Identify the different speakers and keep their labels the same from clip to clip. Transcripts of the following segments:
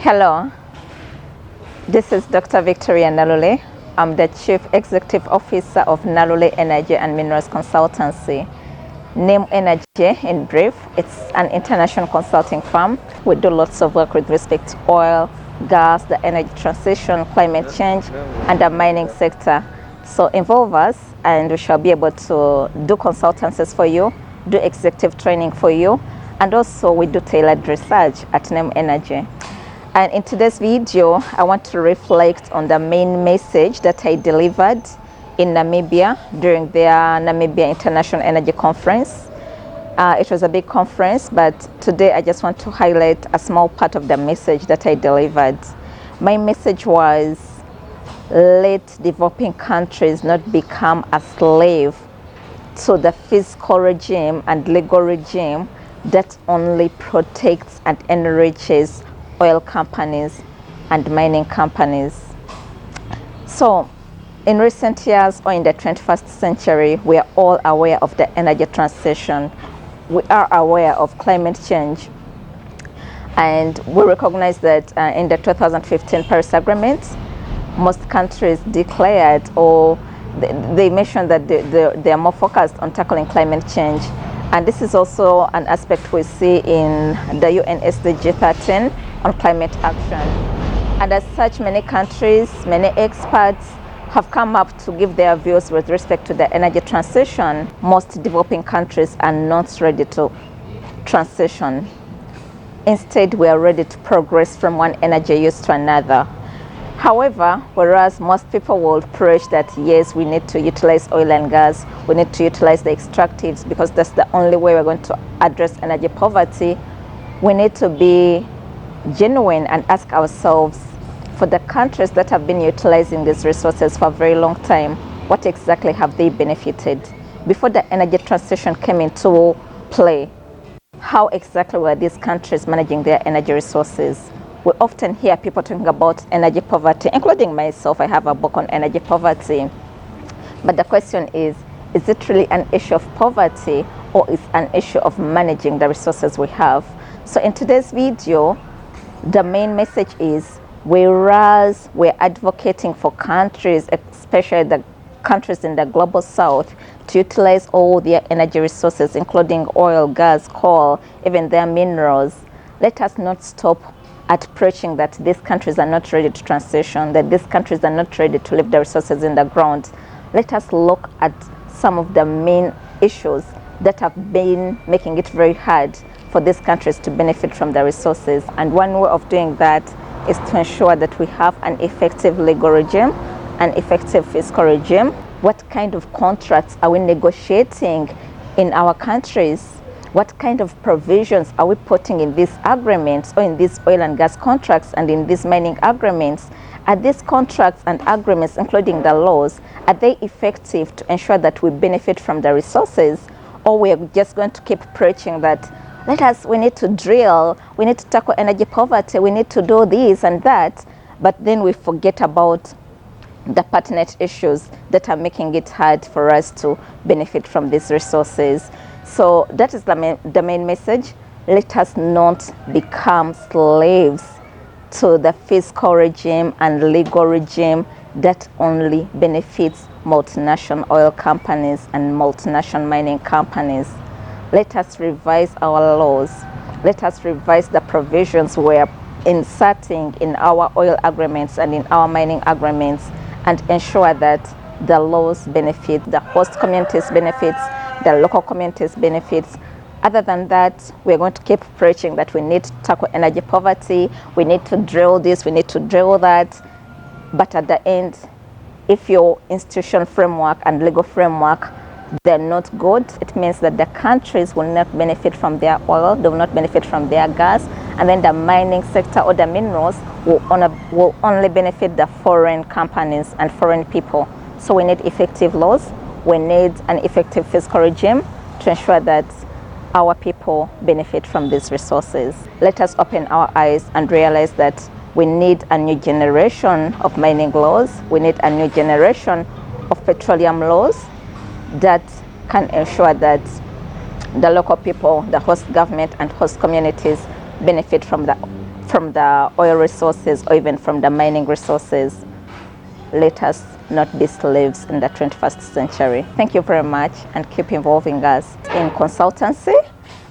Speaker 1: Hello, this is Dr. Victoria Nalule. I'm the Chief Executive Officer of Nalule Energy and Minerals Consultancy. NEM Energy, in brief, it's an international consulting firm. We do lots of work with respect to oil, gas, the energy transition, climate change, and the mining sector. So involve us and we shall be able to do consultancies for you, do executive training for you, and also we do tailored research at NEM Energy. And in today's video, I want to reflect on the main message that I delivered in Namibia during their Namibia International Energy Conference. It was a big conference, but today I just want to highlight a small part of the message that I delivered. My message was, let developing countries not become a slave to the fiscal regime and legal regime that only protects and enriches oil companies and mining companies. So in recent years, or in the 21st century, we are all aware of the energy transition. We are aware of climate change. And we recognize that in the 2015 Paris Agreement, most countries declared, or they mentioned that they are more focused on tackling climate change. And this is also an aspect we see in the UN SDG 13 on climate action. And as such, many countries, many experts have come up to give their views with respect to the energy transition. Most developing countries are not ready to transition. Instead, we are ready to progress from one energy use to another. However, whereas most people will preach that yes, we need to utilize oil and gas, we need to utilize the extractives because that's the only way we're going to address energy poverty, we need to be genuine and ask ourselves, for the countries that have been utilizing these resources for a very long time, what exactly have they benefited? Before the energy transition came into play, how exactly were these countries managing their energy resources? We often hear people talking about energy poverty, including myself. I have a book on energy poverty. But the question is it really an issue of poverty, or is an issue of managing the resources we have? So in today's video, the main message is, whereas we're advocating for countries, especially the countries in the global south, to utilize all their energy resources, including oil, gas, coal, even their minerals, let us not stop at preaching that these countries are not ready to transition, that these countries are not ready to leave the resources in the ground. Let us look at some of the main issues that have been making it very hard for these countries to benefit from the resources. And one way of doing that is to ensure that we have an effective legal regime, an effective fiscal regime. What kind of contracts are we negotiating in our countries? What kind of provisions are we putting in these agreements, or in these oil and gas contracts and in these mining agreements? Are these contracts and agreements, including the laws, are they effective to ensure that we benefit from the resources? Or we're just going to keep preaching that we need to drill, we need to tackle energy poverty, we need to do this and that, but then we forget about the pertinent issues that are making it hard for us to benefit from these resources. So that is the main message. Let us not become slaves to the fiscal regime and legal regime that only benefits multinational oil companies and multinational mining companies. Let us revise our laws. Let us revise the provisions we're inserting in our oil agreements and in our mining agreements, and ensure that the laws benefit the host communities' benefits, the local communities' benefits. Other than that, we're going to keep preaching that we need to tackle energy poverty, we need to drill this, we need to drill that. But at the end, if your institutional framework and legal framework, they're not good, it means that the countries will not benefit from their oil, they will not benefit from their gas, and then the mining sector or the minerals will only benefit the foreign companies and foreign people. So we need effective laws, we need an effective fiscal regime to ensure that our people benefit from these resources. Let us open our eyes and realize that we need a new generation of mining laws, we need a new generation of petroleum laws that can ensure that the local people, the host government and host communities benefit from from the oil resources or even from the mining resources. Let us not be slaves in the 21st century. Thank you very much, and keep involving us in consultancy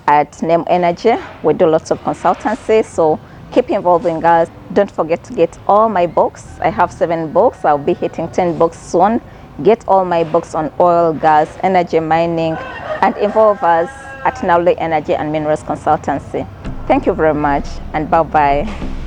Speaker 1: at NEM Energy. We do lots of consultancy, so keep involving us. Don't forget to get all my books. I have 7 books. I'll be hitting 10 books soon. Get all my books on oil, gas, energy, mining, and involve us at Nalule Energy and Minerals Consultancy. Thank you very much, and bye-bye.